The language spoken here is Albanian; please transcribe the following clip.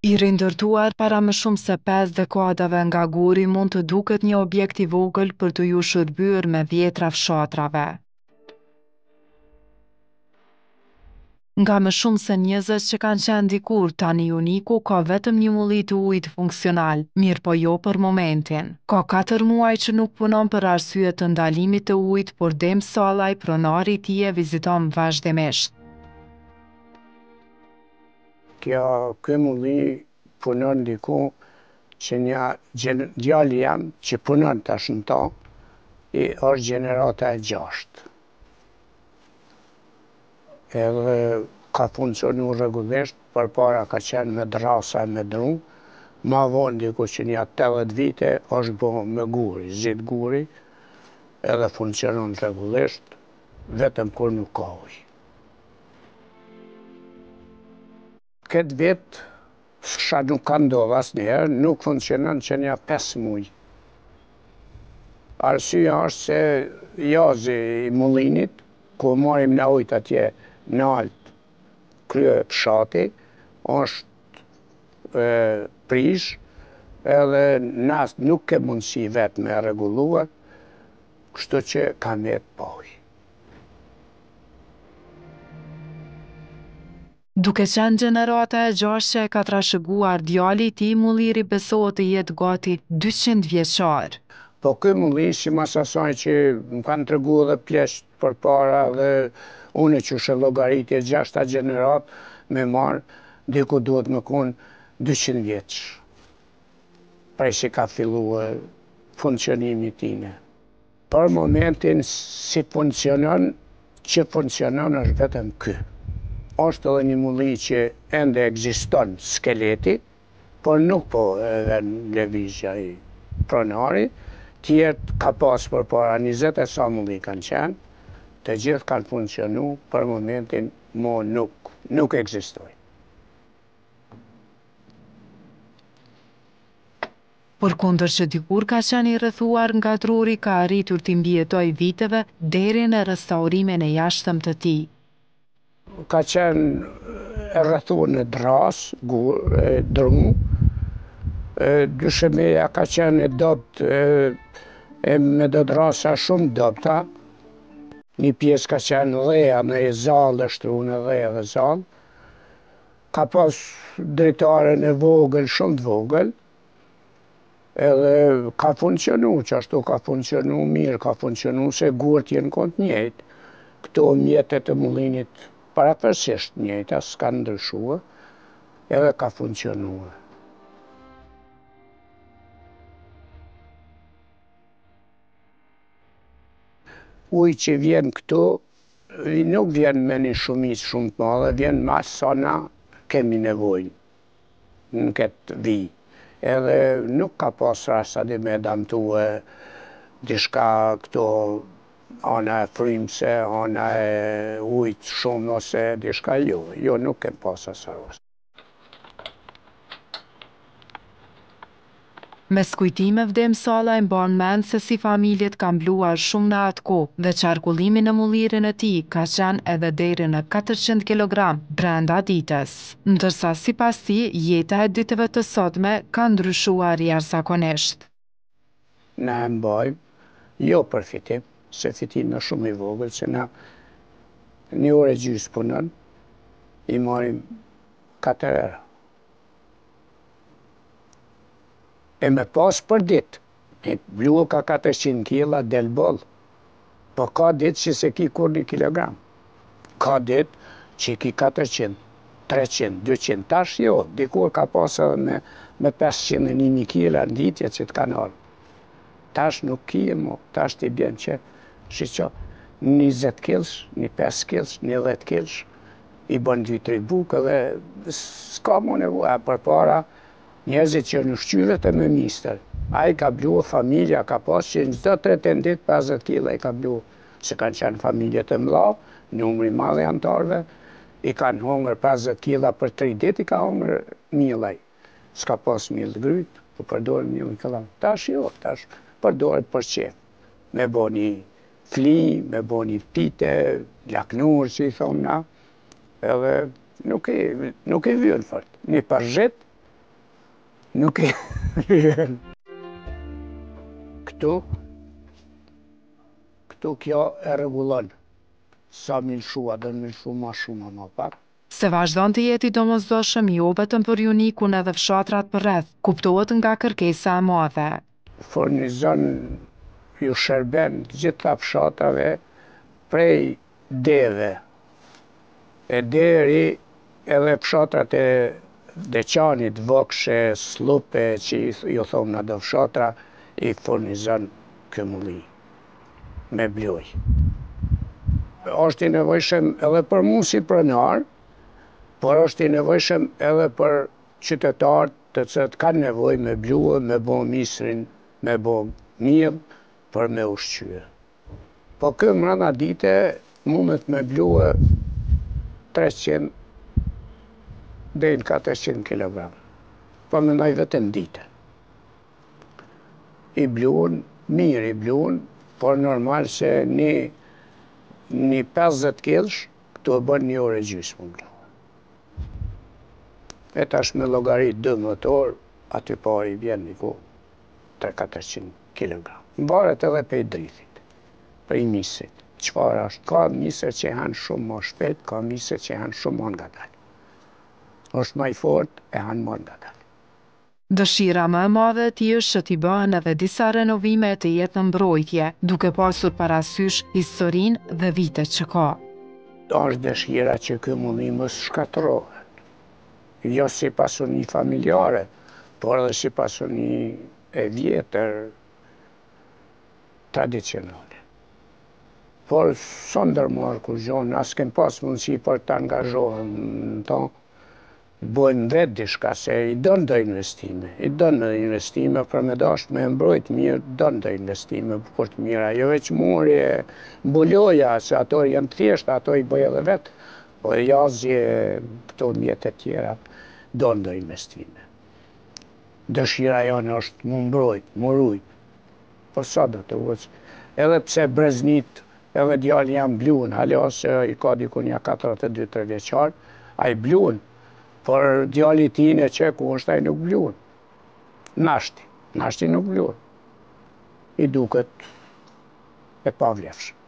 I rindërtuar para më shumë se 5 dekadave nga Guri mund të duket një objekt i vogël për të ju shërbyer me vjetra fshatrave. Nga më shumë se 20 që kanë qenë dikur, tani Uniku ka vetëm një mulli të ujit funksional, mirë po jo për momentin. Ka 4 muaj që nuk punon për arsye të ndalimit të ujit, por Dem Sallaj, pronari i tij, e viziton vazhdimisht. Ky mulli punon diku që djali jam që punon tash në ta, është gjenerata e 6. Edhe ka funksionu rregullisht, përpara ka qenë me drasa e me dru, ma vonë diku që një 80 vite është bo me guri, zit guri, edhe funksionon rregullisht, vetëm kur nuk ka ujë. Këtë vit, fsha nuk ka ndodhur asnjëherë, nuk funksionon që një 5 muaj. Arsyeja është se jazi i mullinit, ku marrim na ujë atje nalt krye fshati, është prish, edhe na nuk ke mundësi vetë me rregullue, kështu që kam jetë pa ujë. Duke qenë gjenerata e 6 që e ka trashëguar djali i tij, mulliri besohet të jetë gati 200 vjeçar. Po ky mulli, simas asaj që më kanë tregu edhe pleqt përpara dhe unë që shë llogaritje 6 gjenerat me marë, diku duhet me konë 200 vjeç. Prej që ka fillu funksionimi tine. Për momentin si funksionon, që funksionon është vetëm ky. Është edhe një mulli që ende ekziston skeleti, por nuk po edhe në lëvizja i pronari, tjertë ka pas për para 20 e sa mulli kanë qenë, të gjithë kanë funksionu, për momentin mo nuk ekzistojnë. Përkundër që dikur ka qenë i rrethuar nga druri, ka arritur t'i mbijetojë viteve deri në restaurimin e jashtëm të tij. Ka qenë e rrethuar në dras, dru, dyshemeja ka qenë e dopt, me do drasa shumë dopta, një pjesë ka qenë dheja me zallë, shtrunë dheja dhe zallë, ka pas dritaren e vogël, shumë të vogël, edhe ka funksionu, që ashtu ka funksionu mirë, ka funksionu se gurët jenë kontë njëjtë. Këto mjetet e mullinit parapërsisht njëjta, s'kanë ndryshue, edhe ka funksionu. Uji që vjen këtu, nuk vjen me një shumicë shumë të madhe, vjen mas sa na kemi nevojë në këtë vijë. Edhe nuk ka pas rasta dhe me damtue dishka këto ana e frymse, ana e ujit shumë ose dishka jo, nuk kem pas asaj. Mes kujtimeve Dem Sallaj mban mend se si familjet kanë mbluar shumë në atë kohë dhe qarkullimi në mullirin e tij ka qenë edhe deri në 400 kg brenda ditës. Ndërsa sipas tij, jeta e ditëve të sotme ka ndryshuar jashtëzakonisht. Na e mbajmë, jo për fitim, se fitim është shumë i vogël, se na 1 orë e gjysmë punon, i marrim 4 euro. E me pas për ditë, një blu ka 400 kg del boll, po ka ditë që se ki kur 1 kilogram. Ka ditë që ki 400, 300, 200, tash jo, dikur ka pas edhe me 500 e 1000 kg në ditje që t'kanë ardhur. Tash nuk ki e mo, tash t'i bjen që, shiqo, 20 kg, 5 kg, 10 kg, i bën 2-3 bukë dhe s'ka mo nevoja përpara. Njerëzit që në shqyret e me mister, a i ka blu, familja ka pas që në çdo 3 ditë 50 kg i ka blu, se kanë qenë familjet e mdha, numri madh i antarëve, i kanë hongër 50 kg për 3 ditë, i ka hongër millaj. S'ka pas millë gryt, po përdorin millë këllam. Tash jo, tash përdoret për qef. Me bo një fli, me bo një pite, laknur, që i thonë na, edhe nuk i vjen fort. Një përzhet, Nuk e Këtu kjo e rregullon. Sa më lëshua, do më lëshu ma shumë ma pak. Se vazhdon të jeti domosdoshëm jo vetëm për Junikun edhe fshatrat përreth, kuptohet nga kërkesa e madhe. Furnizon ju shërben të gjitha fshatrave prej deve e deri edhe fshatrat e Deçanit, Vokshë, Sllupe, që ju thonë na do fshatra, i furnizon ky mulli me bloj. Është i nevojshëm edhe për mu si pronar, por është i nevojshëm edhe për qytetarët të cilët kanë nevojë me blua, me bo misrin, me bo miell për me ushqyer. Po kë mrena dite mundet me blua 300 deri në 400 kg. Po mendoj vetëm dite. I bluan, mirë i bluan, por normal se një 50 kg këtu e bën 1 orë e gjysmë blu. E tash me llogarit 12 orë, aty pari vjen diku 300-400 kg. Varet edhe prej drithit, prej misrit. Çfarë është? Ka misër që han shumë më shpejt, ka misër që han shumë më ngadalë. Është më i fortë e han më ngadalë. Dëshira më e madhe e tij është që t'i bëhen edhe disa renovime të jetë në mbrojtje, duke pasur parasysh historinë dhe vitet që ka. Është dëshira që ky mulli mos shkatërrohet. Jo si pasuni familjare, por edhe si pasuni e vjetër, tradicionale. Por s'o ndërmarr kur gjon, as kem pas mundësi për të angazhohem në to. Bojnë vetë diçka, se i don do investime. I don investime për me dash me mbrojt mirë, don do investime për të mira. Jo veç murje, mbuloja, se ato janë thjeshta, ato i bëj edhe vetë, po jazje, këto mjetet tjera, don do investime. Dëshira jonë është mu mbrojt, mu rujt. Po sa do të vëç? Edhe pse breznit, edhe djali jam bluan, hala se i ka dikun ja 42-3 vjeçar, ai bluan. Por djali tine që ku është ai nuk bluan. Nashti nuk bluan. I duket e pavlefshëm.